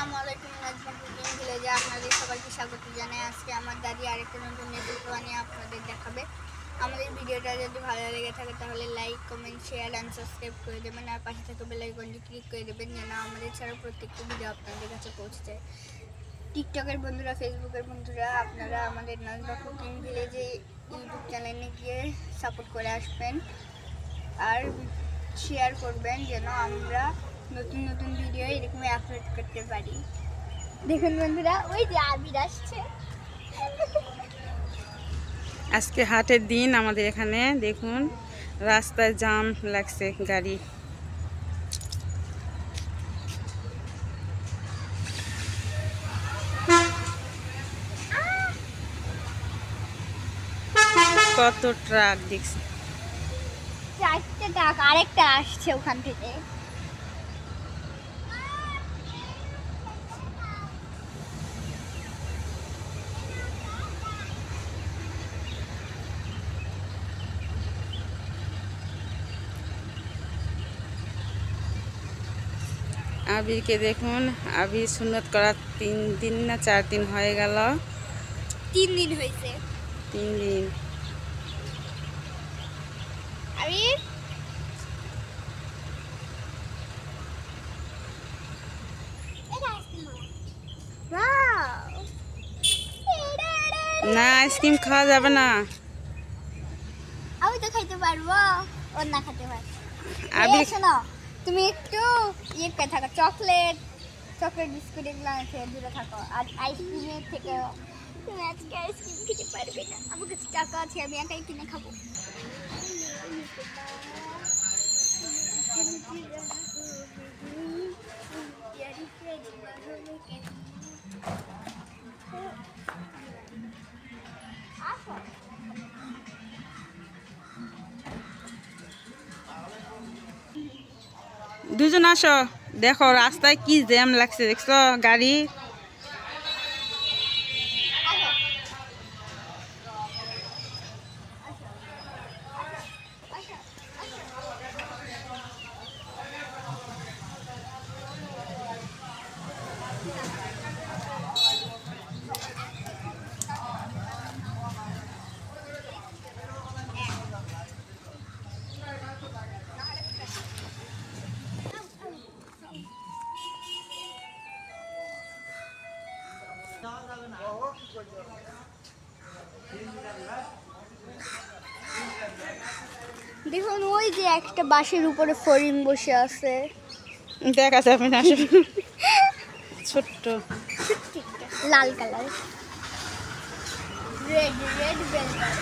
আসসালামু আলাইকুম নাজমা কুকিং ভিলেজে আপনাদের সবাইকে স্বাগত জানাই। আজকে আমার দাদি আরেকটা নতুন রেসিপি বানিয়ে আপনাদের দেখাবে। আমাদের ভিডিওটা যদি ভালো লেগে থাকে তাহলে like, comment, share and subscribe করে দেবেন, আর পাশে থাকা বেল আইকনটি ক্লিক করে দেবেন যেন আমাদের ছাড়া প্রত্যেকটা ভিডিও আপনাদের কাছে পৌঁছে যায়। টিকটকের বন্ধুরা, ফেসবুকের বন্ধুরা, আপনারা আমাদের নাজমা কুকিং ভিলেজে ইউটিউব চ্যানেলে গিয়ে সাপোর্ট করে আসবেন আর শেয়ার করবেন যেন আমরা নতুন নতুন ভিডিও এরকম আপলোড করতে পারি। দেখুন বন্ধুরা, ওই যে আবির আসছে। আজকে হাটের দিন আমাদের এখানে দেখুন রাস্তায় জাম লাগছে গাড়ি। কত ট্রাক দেখছি, 4টে ট্রাক, আরেকটা আসছে ওখান থেকে। আবিরকে দেখুন, আবির সুন্নত করা 3 দিন না 4 দিন হয়ে গেল। 3 দিন হয়েছে। 3 দিন। আবির না, আইসক্রিম খাওয়া যাবে না। আমি তো খাইতে পারবো, ওর না খেতে পারবো। আবির শোনো, তুমি একটু ইয়েতে থাকো, চকলেট বিস্কুট এগুলো খেয়ে দূরে থাকো, আর আইসক্রিমের থেকে তুমি আজকে আইসক্রিম খেতে পারবে না। আমার কাছে টাকা আছে, আমি একাই কিনে খাবো। দুজন আসো, দেখো রাস্তায় কি জ্যাম লাগছে, দেখছো গাড়ি। দেখুন, ওই যে একটা বাঁশের উপরে ফড়িং বসে আছে, দেখা যাবে না, ছোট্ট লাল কালার, রেড বেলগার।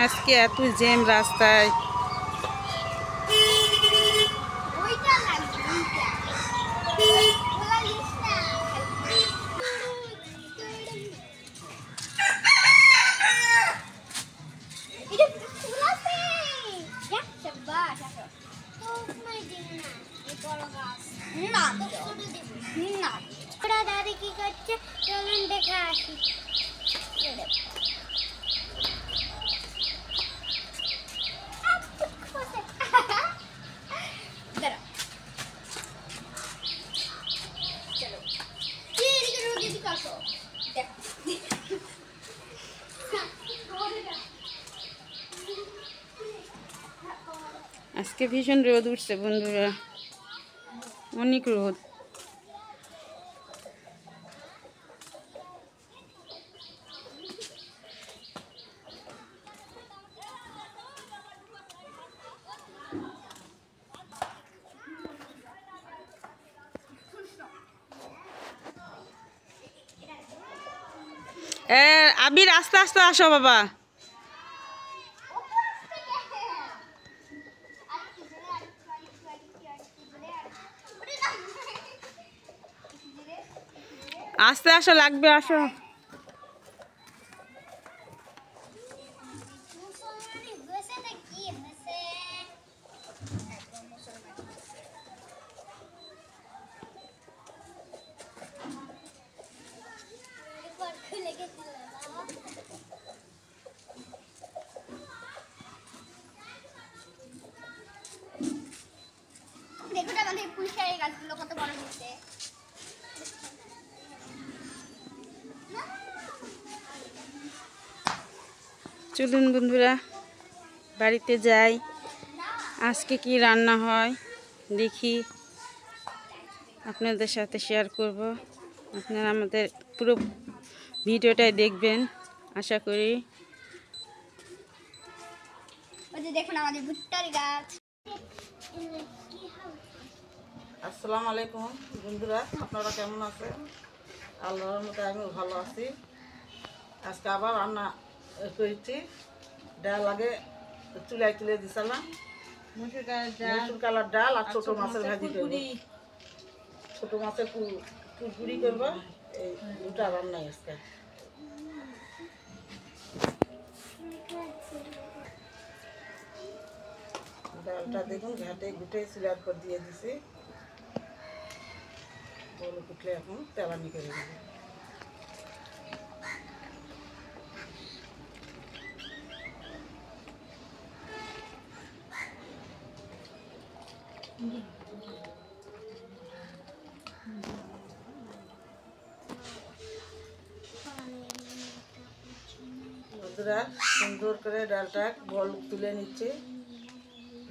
আজকে এত জ্যাম রাস্তায়। দাদি কি করছে চলুন দেখে আসি। আজকে ভীষণ রোদ উঠছে বন্ধুরা, অনেক রোদ। আবির আস্তে আস্তে আসো বাবা। আস্তে আসো, লাগবে, আসো। গাছগুলো কত বড় হচ্ছে। চলুন বন্ধুরা বাড়িতে যাই, আজকে কি রান্না হয় দেখি, আপনাদের সাথে শেয়ার করব। আপনারা আমাদের পুরো ভিডিওটাই দেখবেন আশা করি। ওই যে দেখুন আমাদের ভুট্টার গাছ। আসসালামু আলাইকুম বন্ধুরা, আপনারা কেমন আছেন? আল্লাহর মতো আমি ভালো আছি। আজকে আবার রান্না করেছি। ডাল আগে চুলায় তুলে দিছিলাম, মসুর কালার ডাল আর ছোটো মাছের ভাজি করব, ছোটো মাছের পুরপুরি করবো। এই দুটা রান্নাই আজকে। ডালটা দেখুন ঘাটে ঘুটে চুলার পর দিয়ে দিছি, বলে ফুটলে এখন তেলানি করে দেবো। বন্ধুরা সুন্দর করে ডালটা বলক তুলে নিচ্ছে।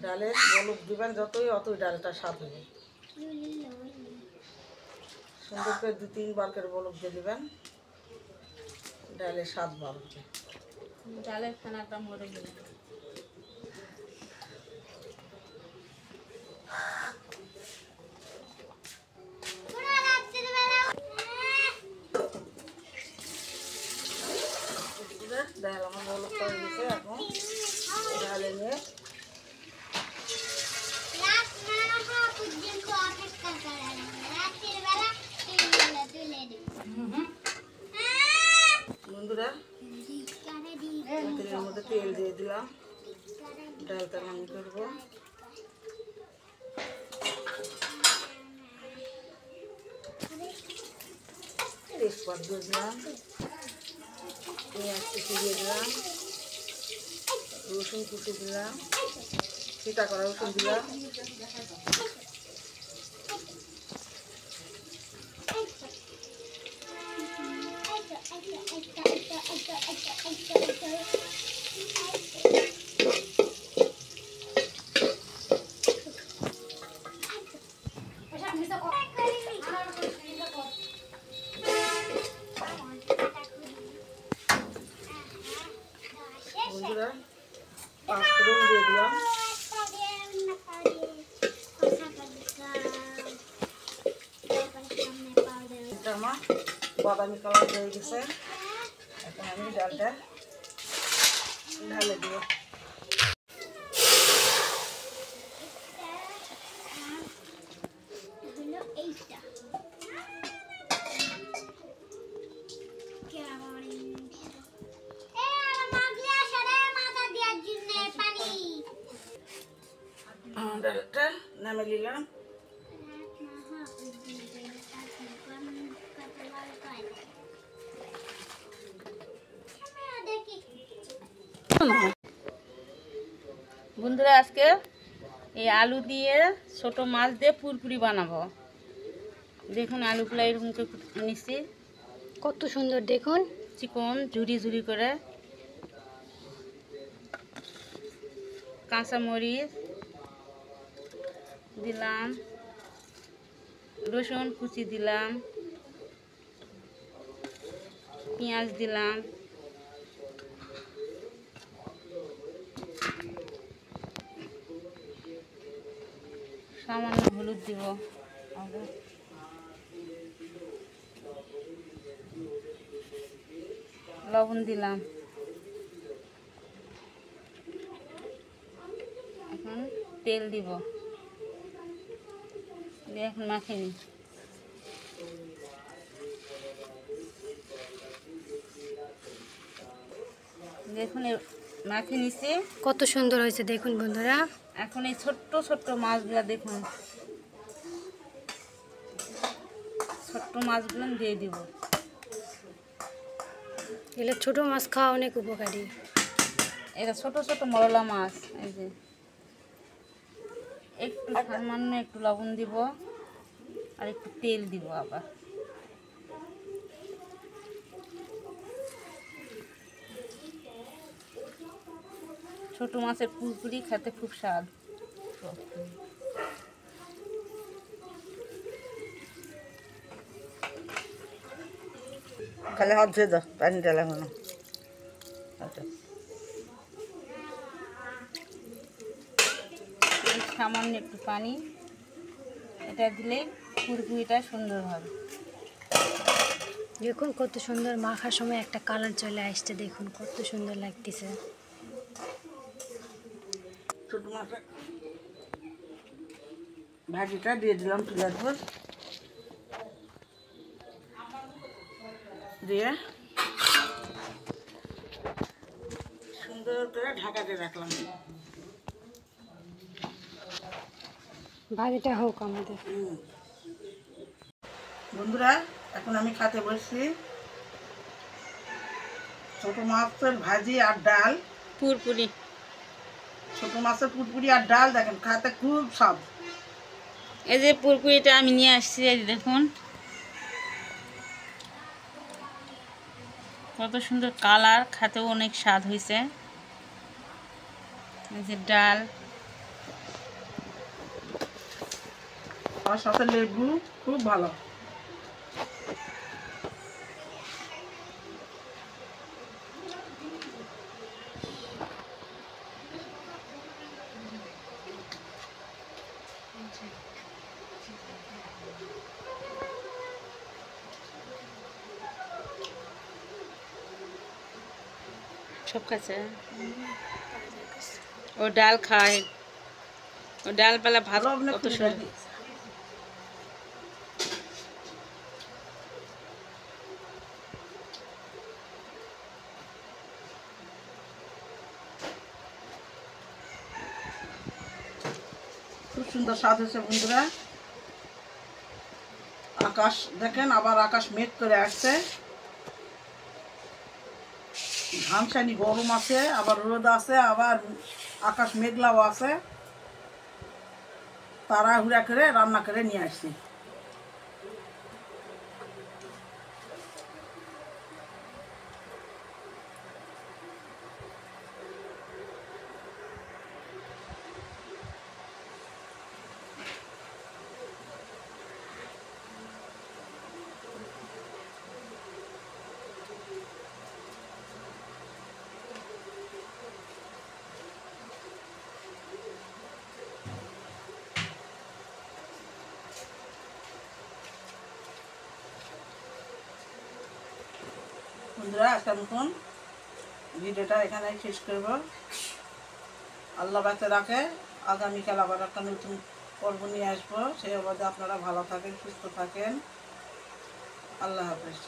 ডালে বলক দিবেন যতই অতই ডালটা স্বাদ হবে। সুন্দর করে 2-3 বার করে বলক দিয়ে দিবেন, ডালে স্বাদ বাড়বে। ডালের খানাটা মরে গেল। ডাল আমার বলক করে দিচ্ছে, এখন ডালে নিয়ে বন্ধুরা তেলের মধ্যে তেল দিয়ে দিলাম, ডালটা রান্না করবো। তেজপাত দিয়ে দিলাম, পেঁয়াজ কুচি দিয়ে দিলাম, রসুন কুচি দিলাম, ছিটা করা রসুন দিলাম, বন্ধুরা পাঁচফোড়ন দিয়ে দিলাম। আমার বাদামি কালার হয়ে গেছে, এখন আমি ডালটা ঢালে দিব। ডালটা নামে নিলাম। বন্ধুরা আজকে এই আলু দিয়ে ছোট মাছ দিয়ে পুরপুরি বানাবো। দেখুন আলুগুলো এরকম করে নিচ্ছি, কত সুন্দর দেখুন, চিকন ঝুরি ঝুরি করে। কাঁচামরিচ দিলাম, রসুন কুচি দিলাম, পেঁয়াজ দিলাম, সামান্য হলুদ দিব, লবণ দিলাম। এখন তেল দিব, দিয়ে এখন মাখিয়ে নিই। দেখুন মাখিয়ে নিচ্ছি, কত সুন্দর হয়েছে দেখুন বন্ধুরা। এখন এই ছোট্ট ছোট্ট মাছগুলো দেখুন, ছোট্ট মাছগুলো দিয়ে দিব। এগুলো ছোট মাছ খাওয়া অনেক উপকারী। এটা ছোট ছোট মরলা মাছ। এই যে একটু সামান্য একটু লবণ দিব, আর একটু তেল দিব আবার। ছোট মাছের পুরপুরি খেতে খুব স্বাদ। খালি হাত ধুয়ে দাও, পানি ডালা এখনো। আচ্ছা, সামান্য একটু পানি, এটা দিলেই পুরপুরিটা সুন্দর হবে। দেখুন কত সুন্দর, মাখার সময় একটা কালার চলে আসছে, দেখুন কত সুন্দর লাগতেছে। ছোট মাছের ভাজিটা দিয়ে দিলাম চুলার উপর, দিয়ে সুন্দর করে ঢাকা দিয়ে রাখলাম। ভাজিটা হোক আমাদের। বন্ধুরা, এখন আমি খেতে বসছি। ছোট মাছের ভাজি আর ডাল, পুরপুরি, ছোট মাছের পুরপুরি আর ডাল, দেখেন খেতে খুব স্বাদ। এই যে পুরপুরিটা আমি নিয়ে আসছি, এই যে দেখুন কত সুন্দর কালার, খেতেও অনেক স্বাদ হয়েছে। এই যে ডাল, আর সাথে লেবু, খুব ভালো। সব খাচ্ছে। ও ডাল খায়, ও ডাল পালা ভাত কত সুন্দর। খুব সুন্দর স্বাদ হয়েছে বন্ধুরা। আকাশ দেখেন, আবার আকাশ মেঘ করে আসছে, ধানসানি গরম আছে, আবার রোদ আছে, আবার আকাশ মেঘলাও আছে। তাড়াহুড়া করে রান্না করে নিয়ে আসছি। বন্ধুরা, আজকের মতন ভিডিওটা এখানে শেষ করব। আল্লাহ বাঁচে রাখে, আগামীকাল আবার একটা নতুন পর্ব নিয়ে আসবো। সেই অবধি আপনারা ভালো থাকেন, সুস্থ থাকেন। আল্লাহ হাফেজ।